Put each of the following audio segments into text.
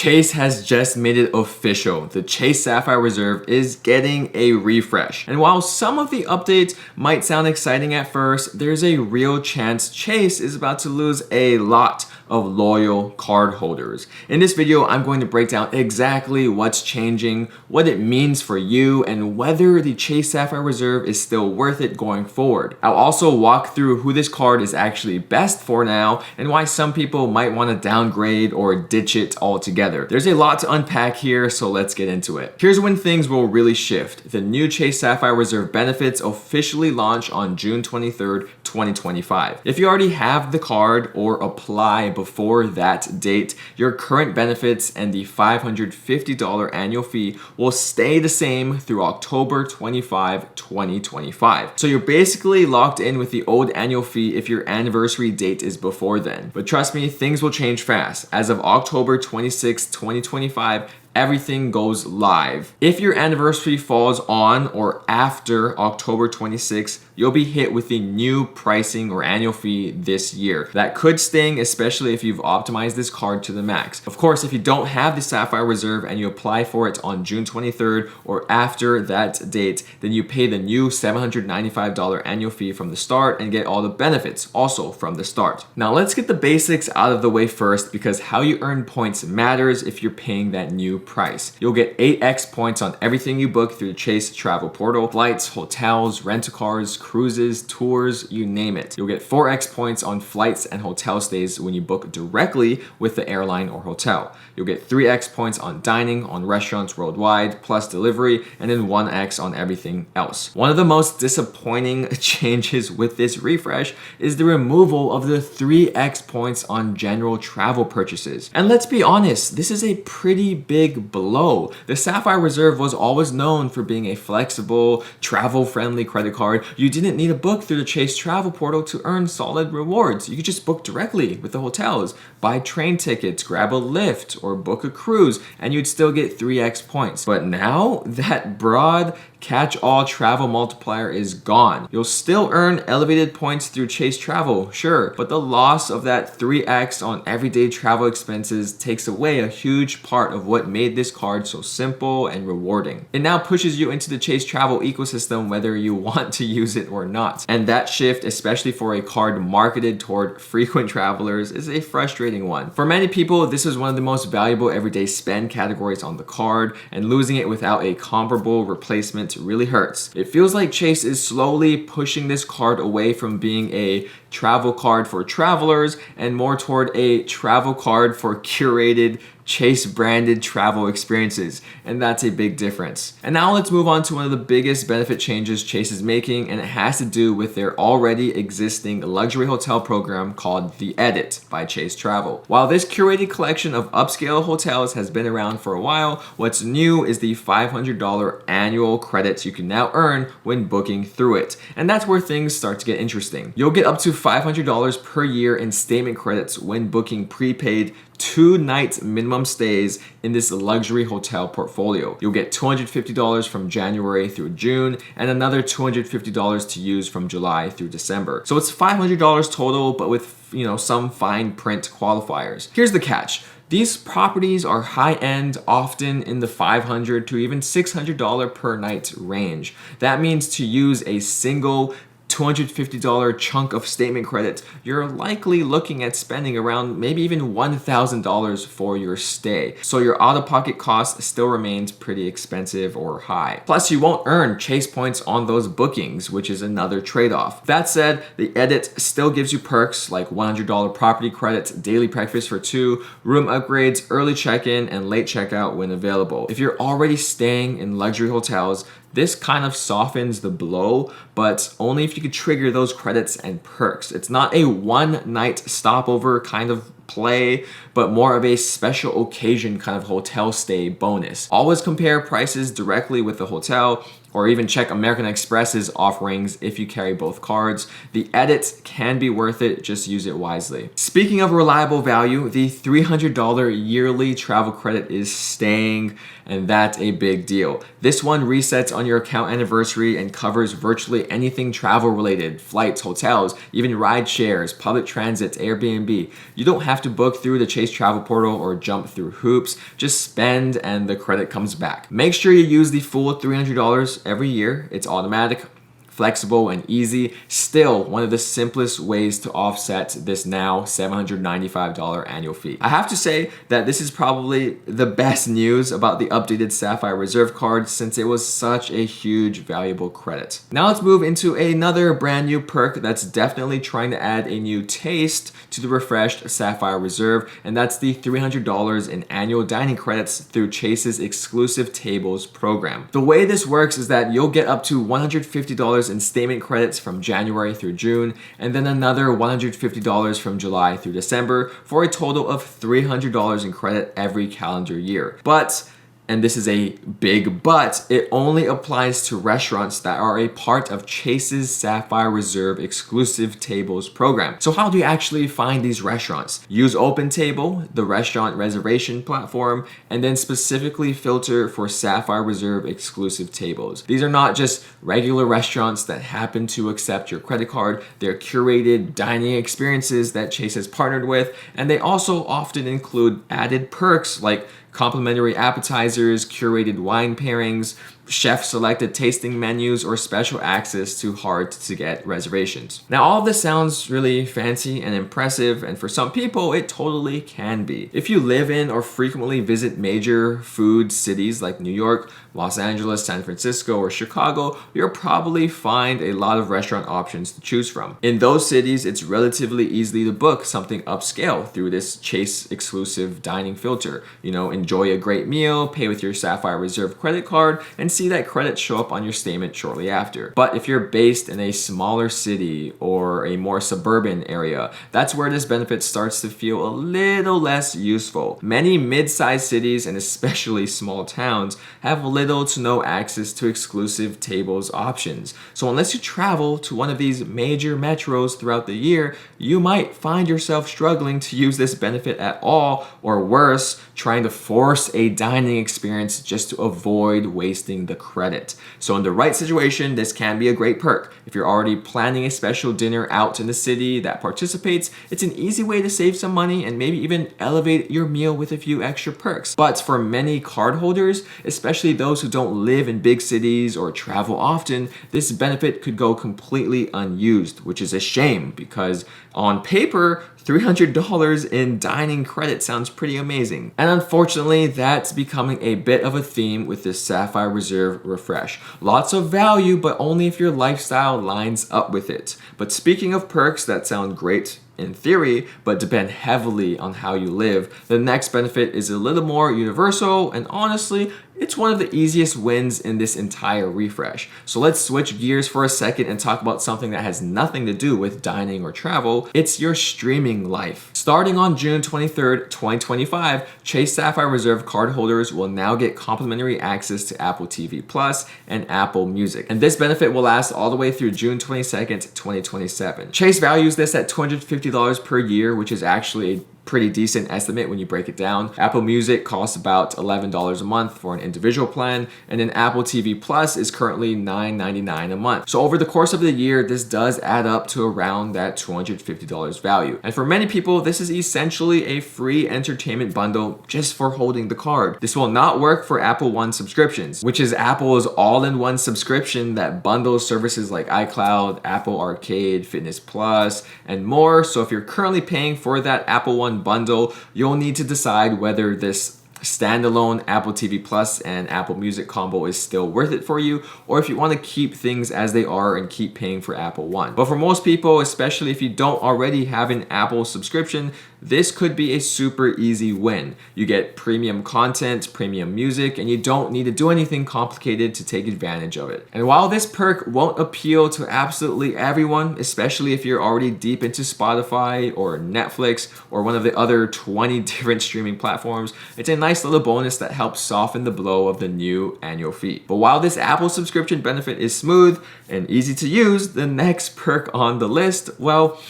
Chase has just made it official. The Chase Sapphire Reserve is getting a refresh. And while some of the updates might sound exciting at first, there's a real chance Chase is about to lose a lot of loyal cardholders. In this video, I'm going to break down exactly what's changing, what it means for you, and whether the Chase Sapphire Reserve is still worth it going forward. I'll also walk through who this card is actually best for now and why some people might want to downgrade or ditch it altogether. There's a lot to unpack here, so let's get into it. Here's when things will really shift. The new Chase Sapphire Reserve benefits officially launch on June 23rd, 2025. If you already have the card or apply before that date, your current benefits and the $550 annual fee will stay the same through October 25, 2025. So you're basically locked in with the old annual fee if your anniversary date is before then. But trust me, things will change fast. As of October 26, 2025, everything goes live. If your anniversary falls on or after October 26th, you'll be hit with the new pricing or annual fee this year. That could sting, especially if you've optimized this card to the max. Of course, if you don't have the Sapphire Reserve and you apply for it on June 23rd or after that date, then you pay the new $795 annual fee from the start and get all the benefits also from the start. Now let's get the basics out of the way first, because how you earn points matters if you're paying that new price. You'll get 8x points on everything you book through the Chase travel portal: flights, hotels, rent-a-cars, cruises, tours, you name it. You'll get 4x points on flights and hotel stays when you book directly with the airline or hotel. You'll get 3x points on dining on restaurants worldwide plus delivery, and then 1x on everything else. One of the most disappointing changes with this refresh is the removal of the 3x points on general travel purchases. And let's be honest, this is a pretty big blow. The Sapphire Reserve was always known for being a flexible, travel-friendly credit card. You didn't need a book through the Chase travel portal to earn solid rewards. You could just book directly with the hotels, buy train tickets, grab a Lyft, or book a cruise, and you'd still get 3x points. But now that broad catch-all travel multiplier is gone. You'll still earn elevated points through Chase Travel, sure, but the loss of that 3x on everyday travel expenses takes away a huge part of what made this card so simple and rewarding. It now pushes you into the Chase Travel ecosystem whether you want to use it or not. And that shift, especially for a card marketed toward frequent travelers, is a frustrating one. For many people, this is one of the most valuable everyday spend categories on the card, and losing it without a comparable replacement really hurts. It feels like Chase is slowly pushing this card away from being a travel card for travelers and more toward a travel card for curated Chase branded travel experiences, and that's a big difference. And now let's move on to one of the biggest benefit changes Chase is making, and it has to do with their already existing luxury hotel program called The Edit by Chase Travel. While this curated collection of upscale hotels has been around for a while, what's new is the $500 annual credits you can now earn when booking through it. And that's where things start to get interesting. You'll get up to $500 per year in statement credits when booking prepaid 2-night minimum stays in this luxury hotel portfolio. You'll get $250 from January through June and another $250 to use from July through December. So it's $500 total, but with some fine print qualifiers. Here's the catch. These properties are high-end, often in the $500 to even $600 per night range. That means to use a single $250 chunk of statement credits, you're likely looking at spending around maybe even $1,000 for your stay. So your out-of-pocket cost still remains pretty expensive or high. Plus, you won't earn Chase points on those bookings, which is another trade-off. That said, the Edit still gives you perks like $100 property credits, daily breakfast for 2, room upgrades, early check-in, and late checkout when available. If you're already staying in luxury hotels, this kind of softens the blow, but only if you could trigger those credits and perks. It's not a one-night stopover kind of play, but more of a special occasion kind of hotel stay bonus. Always compare prices directly with the hotel, or even check American Express's offerings if you carry both cards. The Edit can be worth it, just use it wisely. Speaking of reliable value, the $300 yearly travel credit is staying, and that's a big deal. This one resets on your account anniversary and covers virtually anything travel related: flights, hotels, even ride shares, public transit, Airbnb. You don't have have to book through the Chase travel portal or jump through hoops. Just spend and the credit comes back. Make sure you use the full $300 every year. It's automatic, flexible, and easy. Still one of the simplest ways to offset this now $795 annual fee. I have to say that this is probably the best news about the updated Sapphire Reserve card since it was such a huge valuable credit. Now let's move into another brand new perk that's definitely trying to add a new taste to the refreshed Sapphire Reserve, and that's the $300 in annual dining credits through Chase's exclusive tables program. The way this works is that you'll get up to $150 in statement credits from January through June, and then another $150 from July through December, for a total of $300 in credit every calendar year. But, and this is a big but, it only applies to restaurants that are a part of Chase's Sapphire Reserve exclusive tables program. So how do you actually find these restaurants? Use OpenTable, the restaurant reservation platform, and then specifically filter for Sapphire Reserve exclusive tables. These are not just regular restaurants that happen to accept your credit card. They're curated dining experiences that Chase has partnered with, and they also often include added perks like complimentary appetizers, curated wine pairings, chef-selected tasting menus, or special access to hard-to-get reservations. Now, all of this sounds really fancy and impressive, and for some people, it totally can be. If you live in or frequently visit major food cities like New York, Los Angeles, San Francisco, or Chicago, you'll probably find a lot of restaurant options to choose from. In those cities, it's relatively easy to book something upscale through this Chase exclusive dining filter. You know, enjoy a great meal, pay with your Sapphire Reserve credit card, and see that credit show up on your statement shortly after. But if you're based in a smaller city or a more suburban area, that's where this benefit starts to feel a little less useful. Many mid-sized cities and especially small towns have little to no access to exclusive tables options. So unless you travel to one of these major metros throughout the year, you might find yourself struggling to use this benefit at all, or worse, trying to force a dining experience just to avoid wasting the credit. So in the right situation, this can be a great perk. If you're already planning a special dinner out in the city that participates, it's an easy way to save some money and maybe even elevate your meal with a few extra perks. But for many cardholders, especially those who don't live in big cities or travel often, this benefit could go completely unused, which is a shame because on paper, $300 in dining credit sounds pretty amazing. And unfortunately, that's becoming a bit of a theme with this Sapphire Reserve refresh. Lots of value, but only if your lifestyle lines up with it. But speaking of perks that sound great in theory, but depend heavily on how you live, the next benefit is a little more universal, and honestly, it's one of the easiest wins in this entire refresh. So let's switch gears for a second and talk about something that has nothing to do with dining or travel. It's your streaming life. Starting on June 23rd, 2025, Chase Sapphire Reserve cardholders will now get complimentary access to Apple TV Plus and Apple Music. And this benefit will last all the way through June 22nd, 2027. Chase values this at $250 per year, which is actually a pretty decent estimate when you break it down. Apple Music costs about $11 a month for an individual plan, and then Apple TV Plus is currently $9.99 a month. So over the course of the year, this does add up to around that $250 value. And for many people, this is essentially a free entertainment bundle just for holding the card. This will not work for Apple One subscriptions, which is Apple's all-in-one subscription that bundles services like iCloud, Apple Arcade, Fitness Plus, and more. So if you're currently paying for that Apple One bundle, you'll need to decide whether this standalone Apple TV Plus and Apple Music combo is still worth it for you, or if you want to keep things as they are and keep paying for Apple One. But for most people, especially if you don't already have an Apple subscription, this could be a super easy win. You get premium content, premium music, and you don't need to do anything complicated to take advantage of it. And while this perk won't appeal to absolutely everyone, especially if you're already deep into Spotify or Netflix or one of the other 20 different streaming platforms, it's a nice little bonus that helps soften the blow of the new annual fee. But while this Apple subscription benefit is smooth and easy to use, the next perk on the list, well,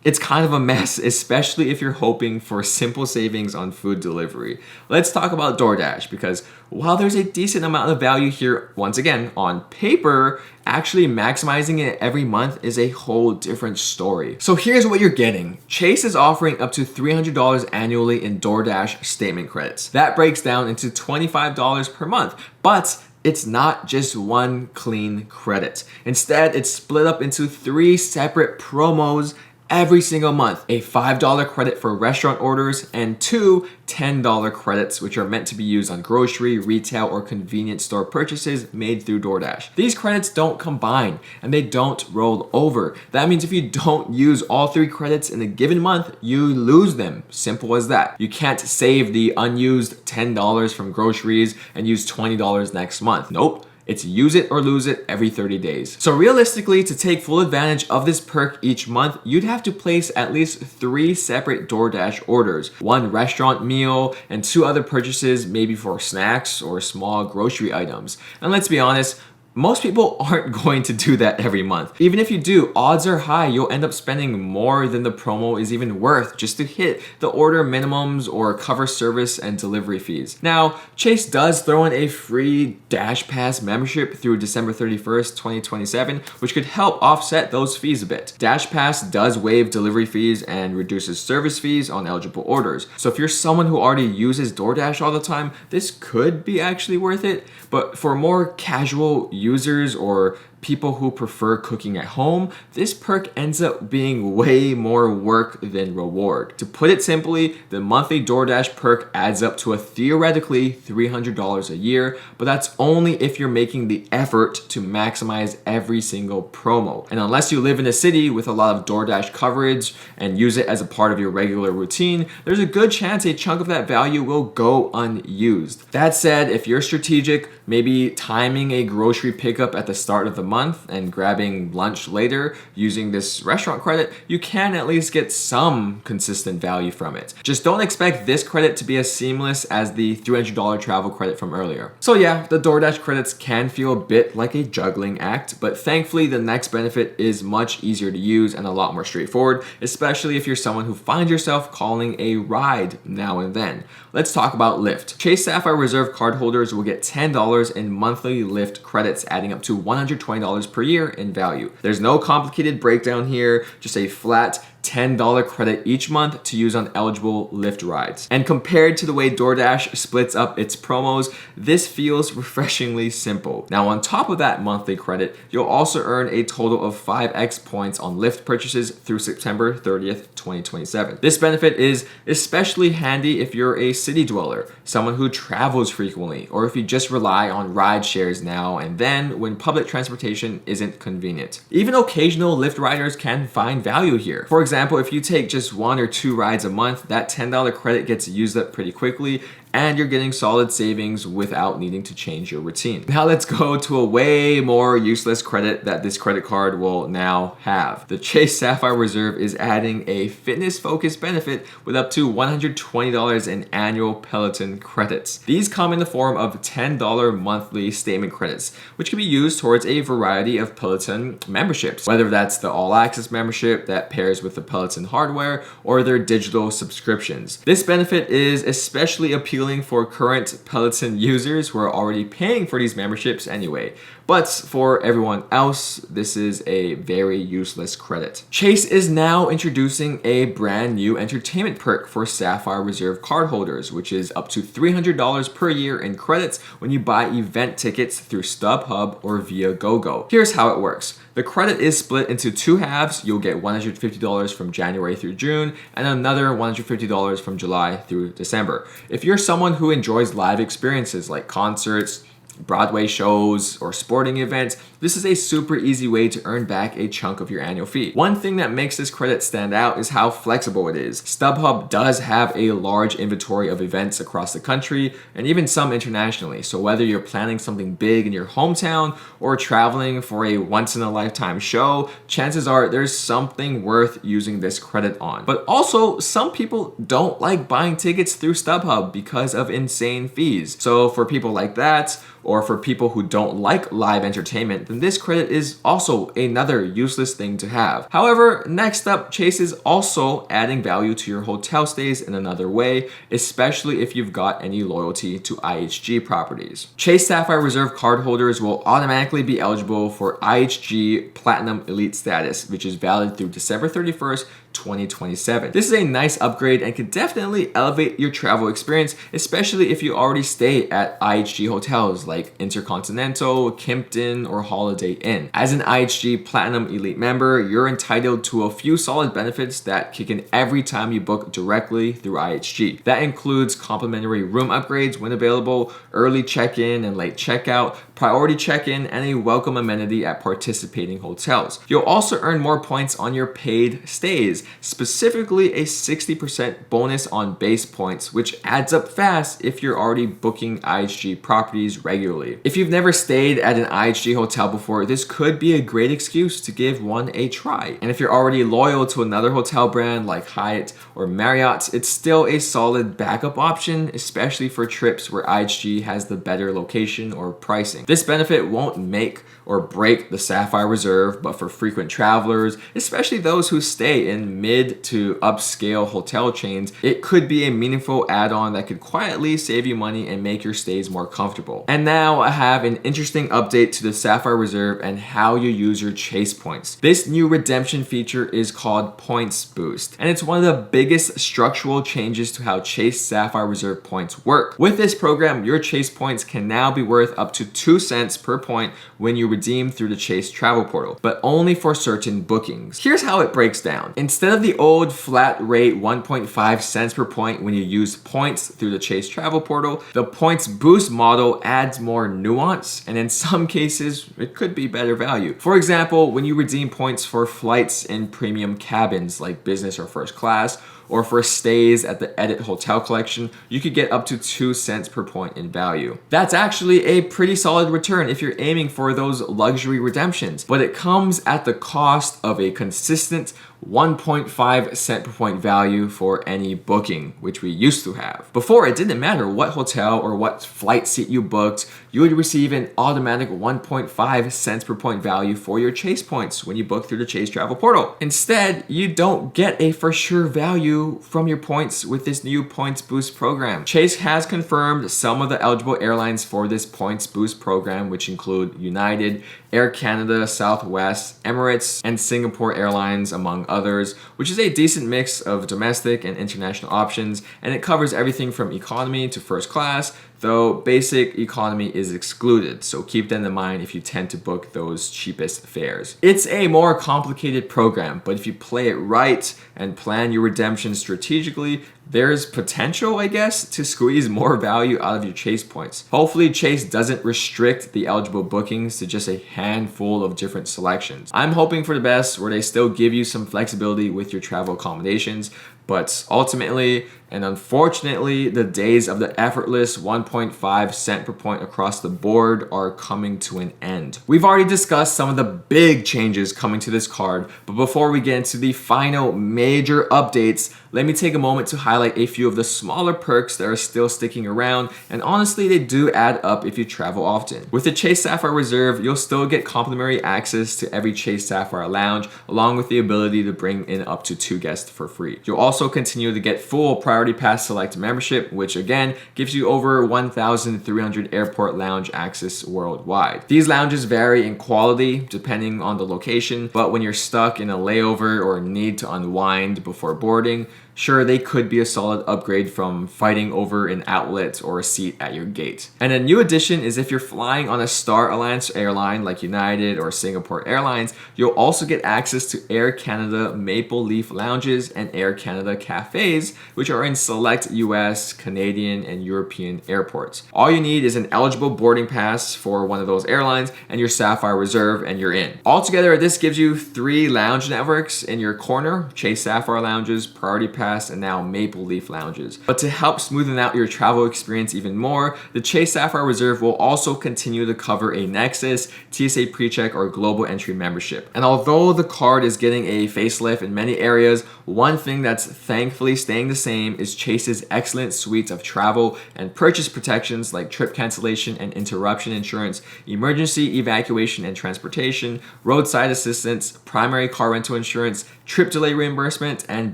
It's kind of a mess, especially if you're hoping for simple savings on food delivery. Let's talk about DoorDash, because while there's a decent amount of value here, once again, on paper, actually maximizing it every month is a whole different story. So here's what you're getting. Chase is offering up to $300 annually in DoorDash statement credits. That breaks down into $25 per month, but it's not just one clean credit. Instead, it's split up into 3 separate promos every single month. A $5 credit for restaurant orders and 2 $10 credits, which are meant to be used on grocery, retail, or convenience store purchases made through DoorDash. These credits don't combine and they don't roll over. That means if you don't use all 3 credits in a given month, you lose them. Simple as that. You can't save the unused $10 from groceries and use $20 next month. Nope. It's use it or lose it every 30 days. So realistically, to take full advantage of this perk each month, you'd have to place at least 3 separate DoorDash orders, 1 restaurant meal, and 2 other purchases, maybe for snacks or small grocery items. And let's be honest, most people aren't going to do that every month. Even if you do, odds are high you'll end up spending more than the promo is even worth just to hit the order minimums or cover service and delivery fees. Now, Chase does throw in a free Dash Pass membership through December 31st, 2027, which could help offset those fees a bit. Dash Pass does waive delivery fees and reduces service fees on eligible orders. So if you're someone who already uses DoorDash all the time, this could be actually worth it. But for more casual users or people who prefer cooking at home, this perk ends up being way more work than reward. To put it simply, the monthly DoorDash perk adds up to a theoretically $300 a year, but that's only if you're making the effort to maximize every single promo. And unless you live in a city with a lot of DoorDash coverage and use it as a part of your regular routine, there's a good chance a chunk of that value will go unused. That said, if you're strategic, maybe timing a grocery pickup at the start of the month and grabbing lunch later using this restaurant credit, you can at least get some consistent value from it. Just don't expect this credit to be as seamless as the $300 travel credit from earlier. So yeah, the DoorDash credits can feel a bit like a juggling act, but thankfully the next benefit is much easier to use and a lot more straightforward, especially if you're someone who finds yourself calling a ride now and then. Let's talk about Lyft. Chase Sapphire Reserve cardholders will get $10 in monthly Lyft credits, adding up to $120 per year in value. There's no complicated breakdown here, just a flat $10 credit each month to use on eligible Lyft rides. And compared to the way DoorDash splits up its promos, this feels refreshingly simple. Now, on top of that monthly credit, you'll also earn a total of 5x points on Lyft purchases through September 30th, 2027. This benefit is especially handy if you're a city dweller, someone who travels frequently, or if you just rely on ride shares now and then when public transportation isn't convenient. Even occasional Lyft riders can find value here. For example, if you take just 1 or 2 rides a month, that $10 credit gets used up pretty quickly, and you're getting solid savings without needing to change your routine. Now let's go to a way more useless credit that this credit card will now have. The Chase Sapphire Reserve is adding a fitness-focused benefit with up to $120 in annual Peloton credits. These come in the form of $10 monthly statement credits, which can be used towards a variety of Peloton memberships, whether that's the all-access membership that pairs with the Peloton hardware or their digital subscriptions. This benefit is especially appealing for current Peloton users who are already paying for these memberships anyway. But for everyone else, this is a very useless credit. Chase is now introducing a brand new entertainment perk for Sapphire Reserve cardholders, which is up to $300 per year in credits when you buy event tickets through StubHub or via GoGo. Here's how it works. The credit is split into 2 halves. You'll get $150 from January through June and another $150 from July through December. If you're someone who enjoys live experiences like concerts, Broadway shows, or sporting events, this is a super easy way to earn back a chunk of your annual fee. One thing that makes this credit stand out is how flexible it is. StubHub does have a large inventory of events across the country and even some internationally. So whether you're planning something big in your hometown or traveling for a once-in-a-lifetime show, chances are there's something worth using this credit on. But also, some people don't like buying tickets through StubHub because of insane fees. So for people like that, or for people who don't like live entertainment, then this credit is also another useless thing to have. However, next up, Chase is also adding value to your hotel stays in another way, especially if you've got any loyalty to IHG properties. Chase Sapphire Reserve cardholders will automatically be eligible for IHG Platinum Elite Status, which is valid through December 31st, 2027. This is a nice upgrade and can definitely elevate your travel experience, especially if you already stay at IHG hotels like Intercontinental, Kimpton, or Holiday Inn. As an IHG Platinum Elite member, you're entitled to a few solid benefits that kick in every time you book directly through IHG. That includes complimentary room upgrades when available, early check-in and late checkout, priority check-in, and a welcome amenity at participating hotels. You'll also earn more points on your paid stays, specifically a 60% bonus on base points, which adds up fast if you're already booking IHG properties regularly. If you've never stayed at an IHG hotel before, this could be a great excuse to give one a try. And if you're already loyal to another hotel brand like Hyatt or Marriott, it's still a solid backup option, especially for trips where IHG has the better location or pricing. This benefit won't make or break the Sapphire Reserve, but for frequent travelers, especially those who stay in mid to upscale hotel chains, it could be a meaningful add-on that could quietly save you money and make your stays more comfortable. And now I have an interesting update to the Sapphire Reserve and how you use your Chase points. This new redemption feature is called Points Boost, and it's one of the biggest structural changes to how Chase Sapphire Reserve points work. With this program, your Chase points can now be worth up to 2 cents per point when you redeem through the Chase travel portal, but only for certain bookings. Here's how it breaks down. Instead of the old flat rate 1.5 cents per point when you use points through the Chase travel portal, the Points Boost model adds more nuance, and in some cases, it could be better value. For example, when you redeem points for flights in premium cabins like business or first class, or for stays at the Edit Hotel Collection, you could get up to 2 cents per point in value. That's actually a pretty solid return if you're aiming for those luxury redemptions, but it comes at the cost of a consistent 1.5 cent per point value for any booking, which we used to have. Before, it didn't matter what hotel or what flight seat you booked, you would receive an automatic 1.5 cents per point value for your Chase points when you book through the Chase travel portal. Instead, you don't get a for sure value from your points with this new Points Boost program. Chase has confirmed some of the eligible airlines for this Points Boost program, which include United, Air Canada, Southwest, Emirates, and Singapore Airlines, among others, which is a decent mix of domestic and international options, and it covers everything from economy to first class, though basic economy is excluded, so keep that in mind if you tend to book those cheapest fares. It's a more complicated program, but if you play it right and plan your redemption strategically, there's potential, I guess, to squeeze more value out of your Chase points. Hopefully, Chase doesn't restrict the eligible bookings to just a handful of different selections. I'm hoping for the best, where they still give you some flexibility with your travel accommodations, but ultimately and unfortunately, the days of the effortless 1.5 cent per point across the board are coming to an end. We've already discussed some of the big changes coming to this card, but before we get into the final major updates, let me take a moment to highlight a few of the smaller perks that are still sticking around, and honestly, they do add up if you travel often. With the Chase Sapphire Reserve, you'll still get complimentary access to every Chase Sapphire lounge, along with the ability to bring in up to 2 guests for free. You'll also continue to get full Priority Pass Select membership, which again gives you over 1,300 airport lounge access worldwide. These lounges vary in quality depending on the location, but when you're stuck in a layover or need to unwind before boarding, sure, they could be a solid upgrade from fighting over an outlet or a seat at your gate. And a new addition is if you're flying on a Star Alliance airline like United or Singapore Airlines, you'll also get access to Air Canada Maple Leaf lounges and Air Canada cafes, which are in select US, Canadian, and European airports. All you need is an eligible boarding pass for one of those airlines and your Sapphire Reserve, and you're in. Altogether, this gives you 3 lounge networks in your corner: Chase Sapphire lounges, Priority Pass Contrast, and now Maple Leaf lounges. But to help smoothen out your travel experience even more, the Chase Sapphire Reserve will also continue to cover a Nexus, TSA PreCheck, or Global Entry membership. And although the card is getting a facelift in many areas, one thing that's thankfully staying the same is Chase's excellent suite of travel and purchase protections like trip cancellation and interruption insurance, emergency evacuation and transportation, roadside assistance, primary car rental insurance, trip delay reimbursement, and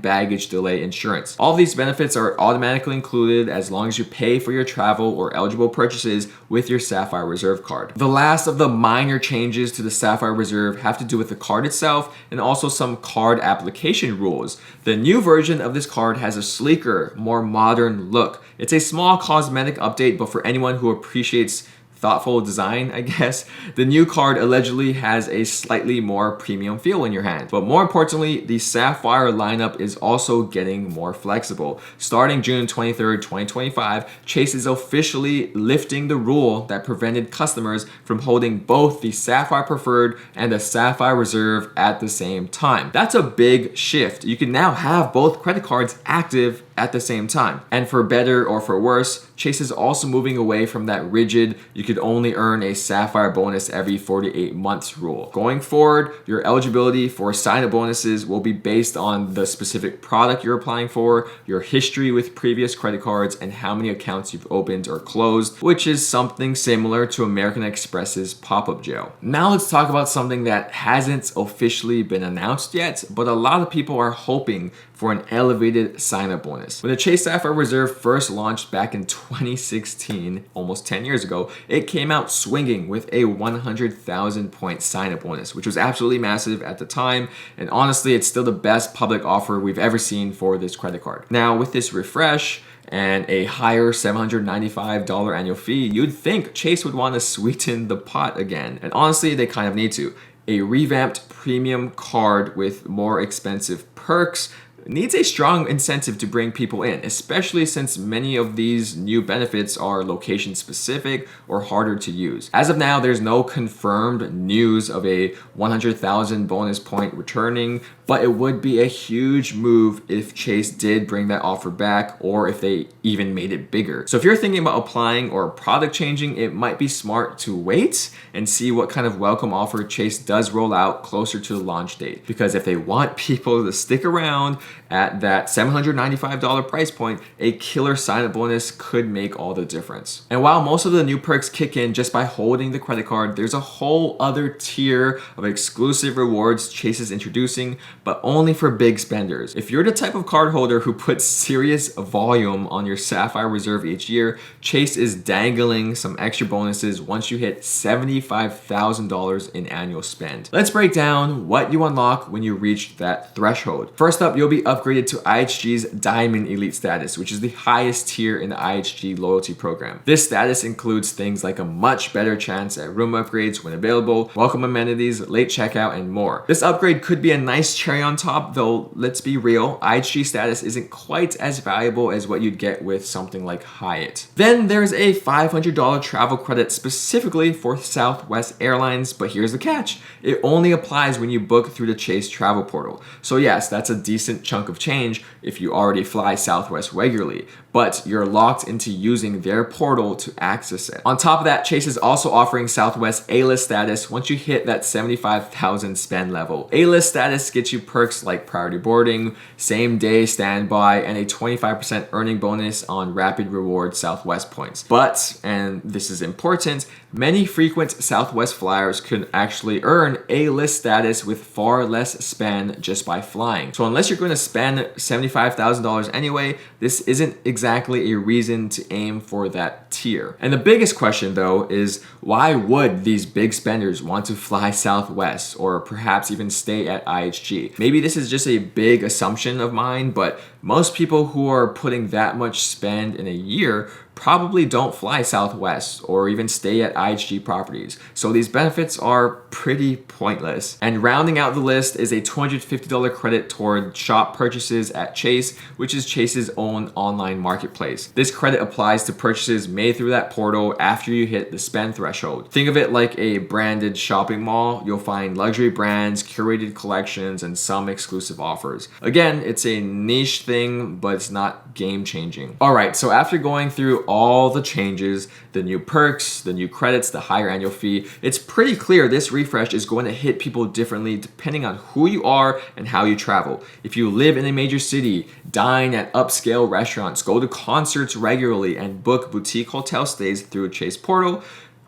baggage delay insurance. All these benefits are automatically included as long as you pay for your travel or eligible purchases with your Sapphire Reserve card. The last of the minor changes to the Sapphire Reserve have to do with the card itself and also some card application rules. The new version of this card has a sleeker, more modern look. It's a small cosmetic update, but for anyone who appreciates thoughtful design, I guess. The new card allegedly has a slightly more premium feel in your hand. But more importantly, the Sapphire lineup is also getting more flexible. Starting June 23rd, 2025, Chase is officially lifting the rule that prevented customers from holding both the Sapphire Preferred and the Sapphire Reserve at the same time. That's a big shift. You can now have both credit cards active at the same time. And for better or for worse, Chase is also moving away from that rigid, you could only earn a Sapphire bonus every 48 months rule. Going forward, your eligibility for sign-up bonuses will be based on the specific product you're applying for, your history with previous credit cards, and how many accounts you've opened or closed, which is something similar to American Express's pop-up jail. Now let's talk about something that hasn't officially been announced yet, but a lot of people are hoping for an elevated sign-up bonus. When the Chase Sapphire Reserve first launched back in 2016, almost 10 years ago, it came out swinging with a 100,000 point sign-up bonus, which was absolutely massive at the time. And honestly, it's still the best public offer we've ever seen for this credit card. Now, with this refresh and a higher $795 annual fee, you'd think Chase would want to sweeten the pot again. And honestly, they kind of need to. A revamped premium card with more expensive perks needs a strong incentive to bring people in, especially since many of these new benefits are location specific or harder to use. As of now, there's no confirmed news of a 100,000 bonus point returning, but it would be a huge move if Chase did bring that offer back or if they even made it bigger. So if you're thinking about applying or product changing, it might be smart to wait and see what kind of welcome offer Chase does roll out closer to the launch date. Because if they want people to stick around at that $795 price point, a killer sign-up bonus could make all the difference. And while most of the new perks kick in just by holding the credit card, there's a whole other tier of exclusive rewards Chase is introducing, but only for big spenders. If you're the type of cardholder who puts serious volume on your Sapphire Reserve each year, Chase is dangling some extra bonuses once you hit $75,000 in annual spend. Let's break down what you unlock when you reach that threshold. First up, you'll be upgraded to IHG's Diamond Elite status, which is the highest tier in the IHG loyalty program. This status includes things like a much better chance at room upgrades when available, welcome amenities, late checkout, and more. This upgrade could be a nice cherry on top, though let's be real, IHG status isn't quite as valuable as what you'd get with something like Hyatt. Then there's a $500 travel credit specifically for Southwest Airlines, but here's the catch. It only applies when you book through the Chase travel portal. So yes, that's a decent chunk of change if you already fly Southwest regularly, but you're locked into using their portal to access it. On top of that, Chase is also offering Southwest A-list status once you hit that 75,000 spend level. A-list status gets you perks like priority boarding, same day standby, and a 25% earning bonus on rapid reward Southwest points. But, and this is important, many frequent Southwest flyers could actually earn A-list status with far less spend just by flying. So unless you're going to spend $75,000 anyway, this isn't exactly a reason to aim for that tier. And the biggest question though is, why would these big spenders want to fly Southwest or perhaps even stay at IHG? Maybe this is just a big assumption of mine, but most people who are putting that much spend in a year probably don't fly Southwest or even stay at IHG properties. So these benefits are pretty pointless. And rounding out the list is a $250 credit toward shop purchases at Chase, which is Chase's own online marketplace. This credit applies to purchases made through that portal after you hit the spend threshold. Think of it like a branded shopping mall. You'll find luxury brands, curated collections, and some exclusive offers. Again, it's a niche thing thing, but it's not game changing. All right, so after going through all the changes, the new perks, the new credits, the higher annual fee, it's pretty clear this refresh is going to hit people differently depending on who you are and how you travel. If you live in a major city, dine at upscale restaurants, go to concerts regularly, and book boutique hotel stays through a Chase portal,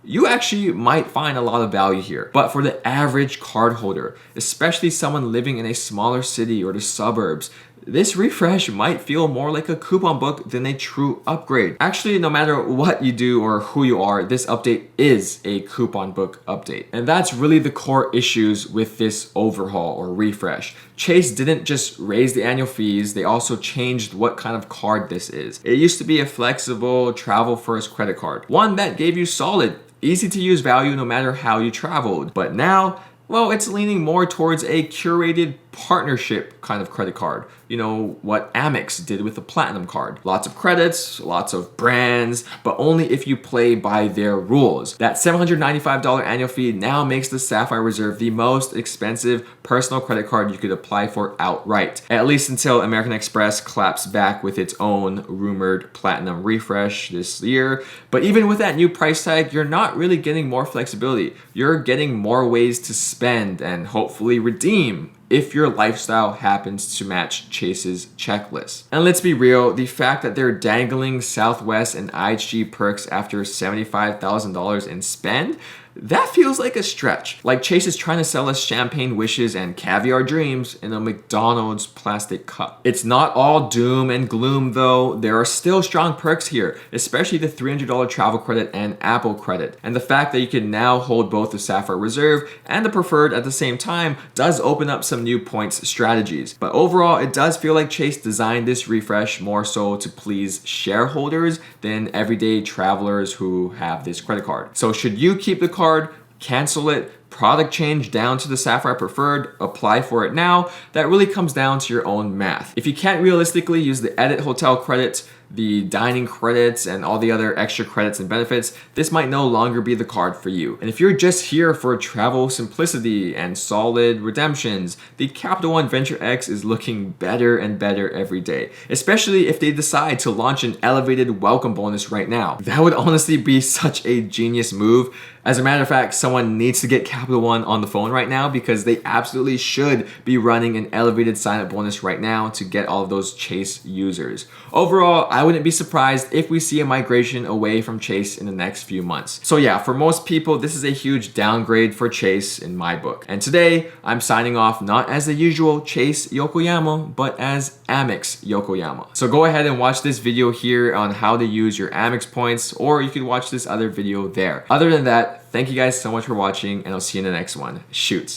you actually might find a lot of value here. But for the average cardholder, especially someone living in a smaller city or the suburbs, this refresh might feel more like a coupon book than a true upgrade. Actually, no matter what you do or who you are, this update is a coupon book update. And that's really the core issues with this overhaul or refresh. Chase didn't just raise the annual fees, they also changed what kind of card this is. It used to be a flexible travel first credit card, one that gave you solid, easy to use value no matter how you traveled. But now, well, it's leaning more towards a curated partnership kind of credit card. You know, what Amex did with the Platinum card. Lots of credits, lots of brands, but only if you play by their rules. That $795 annual fee now makes the Sapphire Reserve the most expensive personal credit card you could apply for outright. At least until American Express claps back with its own rumored Platinum refresh this year. But even with that new price tag, you're not really getting more flexibility. You're getting more ways to spend and hopefully redeem if your lifestyle happens to match Chase's checklist. And let's be real, the fact that they're dangling Southwest and IHG perks after $75,000 in spend, that feels like a stretch. Like Chase is trying to sell us champagne wishes and caviar dreams in a McDonald's plastic cup. It's not all doom and gloom though. There are still strong perks here, especially the $300 travel credit and Apple credit. And the fact that you can now hold both the Sapphire Reserve and the Preferred at the same time does open up some new points strategies. But overall, it does feel like Chase designed this refresh more so to please shareholders than everyday travelers who have this credit card. So should you keep the card, cancel it, product change down to the Sapphire Preferred, apply for it now? That really comes down to your own math. If you can't realistically use the Edit hotel credits, the dining credits, and all the other extra credits and benefits, this might no longer be the card for you. And if you're just here for travel simplicity and solid redemptions, the Capital One Venture X is looking better and better every day, especially if they decide to launch an elevated welcome bonus right now. That would honestly be such a genius move. As a matter of fact, someone needs to get Capital One on the phone right now because they absolutely should be running an elevated sign-up bonus right now to get all of those Chase users. Overall, I wouldn't be surprised if we see a migration away from Chase in the next few months. So yeah, for most people, this is a huge downgrade for Chase in my book. And today, I'm signing off not as the usual Chase Yokoyama, but as Amex Yokoyama. So go ahead and watch this video here on how to use your Amex points, or you can watch this other video there. Other than that, thank you guys so much for watching, and I'll see you in the next one. Shoots.